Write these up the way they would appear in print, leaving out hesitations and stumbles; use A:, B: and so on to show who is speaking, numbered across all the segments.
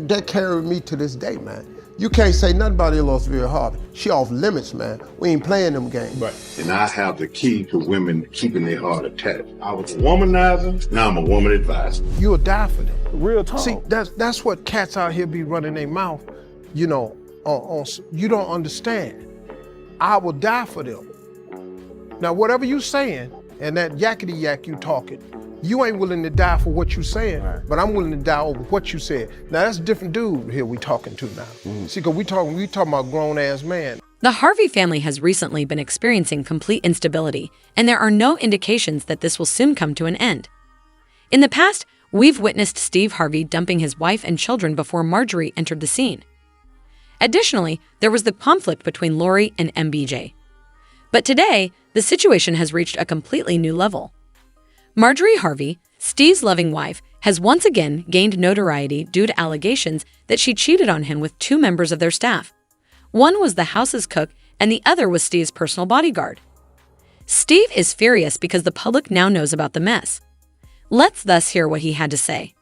A: that carried me to this day, man. You can't say nothing about Harvey Harvey. She off limits, man. We ain't playing them games.
B: Right. And I have the key to women keeping their heart attached. I was a womanizer, now I'm a woman advisor.
A: You'll die for them.
C: Real talk.
A: See, that's what cats out here be running their mouth, you know, you don't understand. I will die for them. Now, whatever you saying, and that yakety yak you talking, you ain't willing to die for what you saying, right, but I'm willing to die over what you said. Now, that's a different dude here we talking to now. See, because we talking about grown-ass man.
D: The Harvey family has recently been experiencing complete instability, and there are no indications that this will soon come to an end. In the past, we've witnessed Steve Harvey dumping his wife and children before Marjorie entered the scene. Additionally, there was the conflict between Lori and MBJ. But today, the situation has reached a completely new level. Marjorie Harvey, Steve's loving wife, has once again gained notoriety due to allegations that she cheated on him with two members of their staff. One was the house's cook, and the other was Steve's personal bodyguard. Steve is furious because the public now knows about the mess. Let's thus hear what he had to say.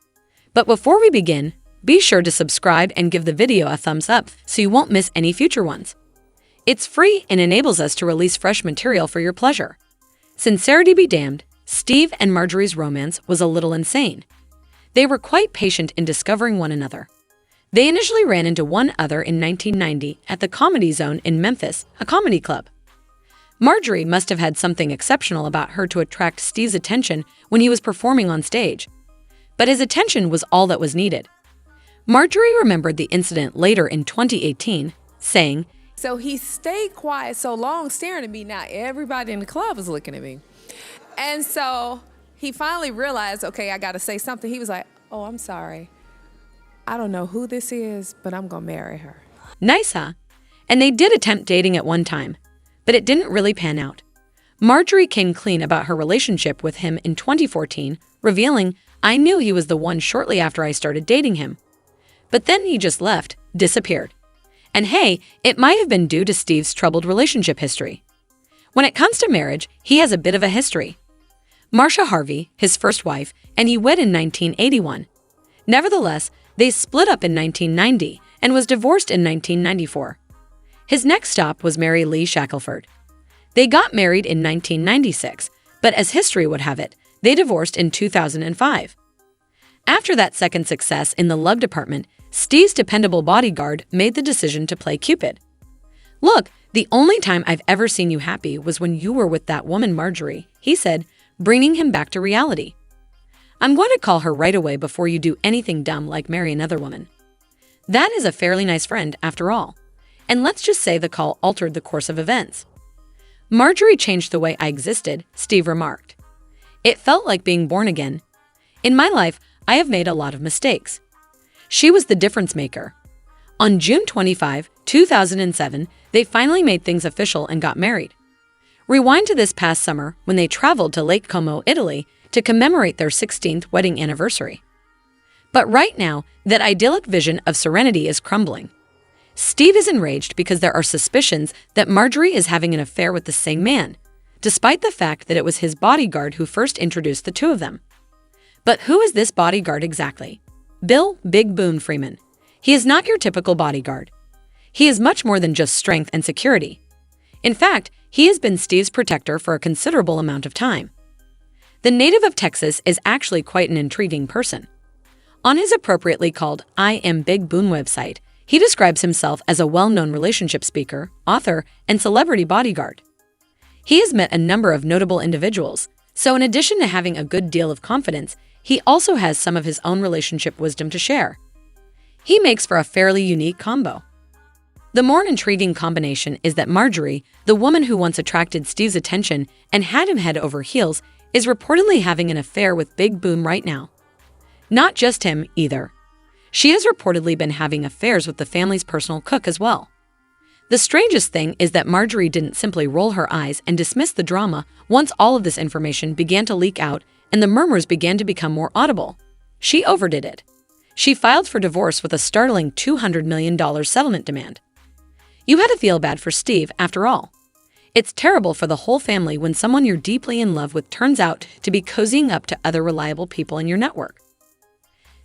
D: But before we begin, be sure to subscribe and give the video a thumbs up so you won't miss any future ones. It's free and enables us to release fresh material for your pleasure. Sincerity be damned, Steve and Marjorie's romance was a little insane. They were quite patient in discovering one another. They initially ran into one other in 1990 at the Comedy Zone in Memphis, a comedy club. Marjorie must have had something exceptional about her to attract Steve's attention when he was performing on stage. But his attention was all that was needed. Marjorie remembered the incident later in 2018, saying,
E: "So he stayed quiet so long staring at me, now everybody in the club is looking at me." And so he finally realized, okay, I gotta say something. He was like, "Oh, I'm sorry. I don't know who this is, but I'm gonna marry her."
D: Nice, huh? And they did attempt dating at one time, but it didn't really pan out. Marjorie came clean about her relationship with him in 2014, revealing, "I knew he was the one shortly after I started dating him. But then he just left, disappeared. And hey, it might have been due to Steve's troubled relationship history. When it comes to marriage, he has a bit of a history. Marcia Harvey, his first wife, and he wed in 1981. Nevertheless, they split up in 1990 and was divorced in 1994. His next stop was Mary Lee Shackelford. They got married in 1996, but as history would have it, they divorced in 2005. After that second success in the love department, Steve's dependable bodyguard made the decision to play Cupid. "Look, the only time I've ever seen you happy was when you were with that woman Marjorie," he said, bringing him back to reality. "I'm going to call her right away before you do anything dumb like marry another woman." That is a fairly nice friend, after all. And let's just say the call altered the course of events. "Marjorie changed the way I existed," Steve remarked. "It felt like being born again. In my life, I have made a lot of mistakes. She was the difference maker." On June 25, 2007, they finally made things official and got married. Rewind to this past summer when they traveled to Lake Como, Italy, to commemorate their 16th wedding anniversary. But right now, that idyllic vision of serenity is crumbling. Steve is enraged because there are suspicions that Marjorie is having an affair with the same man, despite the fact that it was his bodyguard who first introduced the two of them. But who is this bodyguard exactly? Bill "Big Boone" Freeman. He is not your typical bodyguard. He is much more than just strength and security. In fact, he has been Steve's protector for a considerable amount of time. The native of Texas is actually quite an intriguing person. On his appropriately called I Am Big Boone website, he describes himself as a well-known relationship speaker, author, and celebrity bodyguard. He has met a number of notable individuals, so in addition to having a good deal of confidence, he also has some of his own relationship wisdom to share. He makes for a fairly unique combo. The more intriguing combination is that Marjorie, the woman who once attracted Steve's attention and had him head over heels, is reportedly having an affair with Big Boone right now. Not just him, either. She has reportedly been having affairs with the family's personal cook as well. The strangest thing is that Marjorie didn't simply roll her eyes and dismiss the drama once all of this information began to leak out and the murmurs began to become more audible. She overdid it. She filed for divorce with a startling $200 million settlement demand. You had to feel bad for Steve, after all. It's terrible for the whole family when someone you're deeply in love with turns out to be cozying up to other reliable people in your network.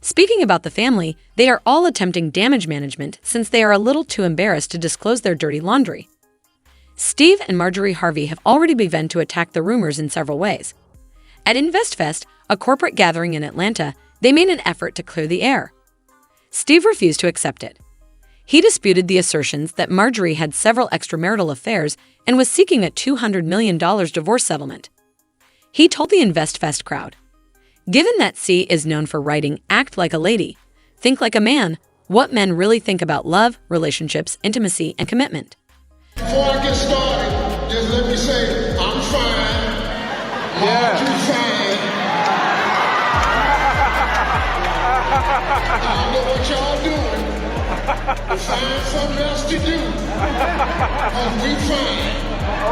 D: Speaking about the family, they are all attempting damage management since they are a little too embarrassed to disclose their dirty laundry. Steve and Marjorie Harvey have already begun to attack the rumors in several ways. At InvestFest, a corporate gathering in Atlanta, they made an effort to clear the air. Steve refused to accept it. He disputed the assertions that Marjorie had several extramarital affairs and was seeking a $200 million divorce settlement. He told the InvestFest crowd, "Given that C is known for writing Act Like a Lady, Think Like a Man, what men really think about love, relationships, intimacy, and commitment."
C: Before I get started, just let me say, I'm fine. Marjorie's fine. I don't know what y'all doing, but find something else to do. We fine.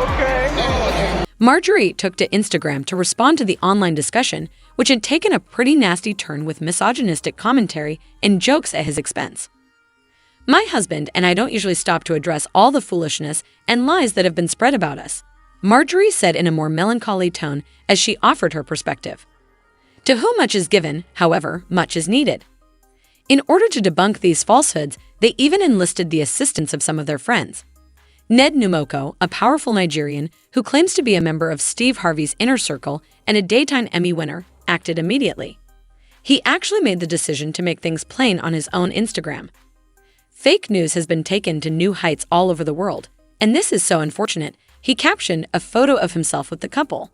C: Okay.
D: Marjorie took to Instagram to respond to the online discussion, which had taken a pretty nasty turn with misogynistic commentary and jokes at his expense. "My husband and I don't usually stop to address all the foolishness and lies that have been spread about us," Marjorie said in a more melancholy tone as she offered her perspective. To whom much is given, however, much is needed. In order to debunk these falsehoods, they even enlisted the assistance of some of their friends. Ned Nwoko, a powerful Nigerian who claims to be a member of Steve Harvey's inner circle and a daytime Emmy winner, acted immediately. He actually made the decision to make things plain on his own Instagram. Fake news has been taken to new heights all over the world, and this is so unfortunate. He captioned a photo of himself with the couple.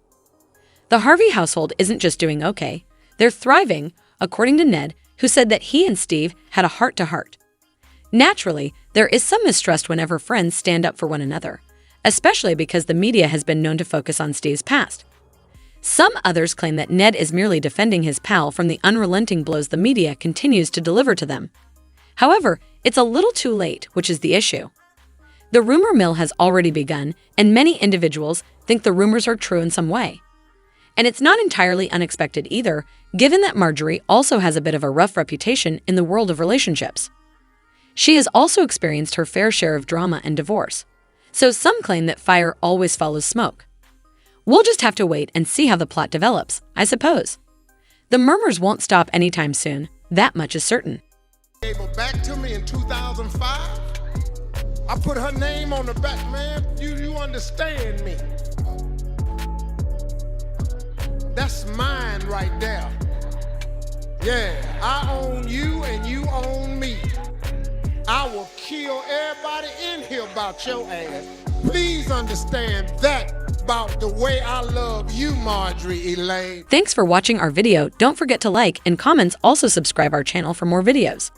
D: The Harvey household isn't just doing okay, they're thriving, according to Ned, who said that he and Steve had a heart-to-heart. Naturally, there is some mistrust whenever friends stand up for one another, especially because the media has been known to focus on Steve's past. Some others claim that Ned is merely defending his pal from the unrelenting blows the media continues to deliver to them. However, it's a little too late, which is the issue. The rumor mill has already begun, and many individuals think the rumors are true in some way. And it's not entirely unexpected either, given that Marjorie also has a bit of a rough reputation in the world of relationships. She has also experienced her fair share of drama and divorce, so some claim that fire always follows smoke. We'll just have to wait and see how the plot develops, I suppose. The murmurs won't stop anytime soon, that much is certain.
C: Gave her back to me in 2005. I put her name on the back, man. You understand me. That's mine right there. Yeah, I own you and you own me. I will kill everybody in here about your ass. Please understand that about the way I love you, Marjorie Elaine.
D: Thanks for watching our video. Don't forget to like and comments. Also subscribe our channel for more videos.